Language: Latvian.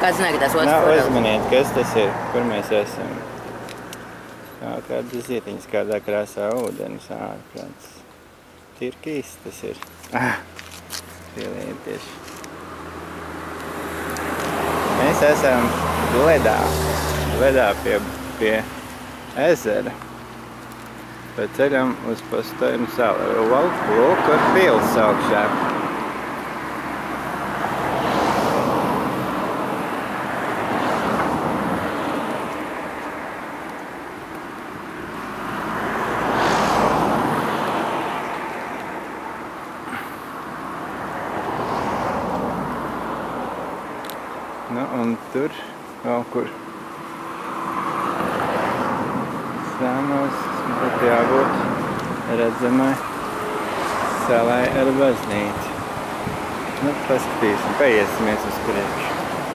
kā zināja, ka tās otrs Nav forels? uzmaniet, kas tas ir, kur mēs esam. Kādas zietiņas, kādā krāsā ūdenis ārprāts. Tirkīs tas ir. Pielietieši. Mēs esam Ledā pie ezera. Pa ceļam uz Postoinu salu. Lūk, ar pils augšā. Nu, un tur kaut kur sānos būtu jābūt redzamai salai ar baznīcu. Nu, paskatīsim, paiesimies uz priekšu.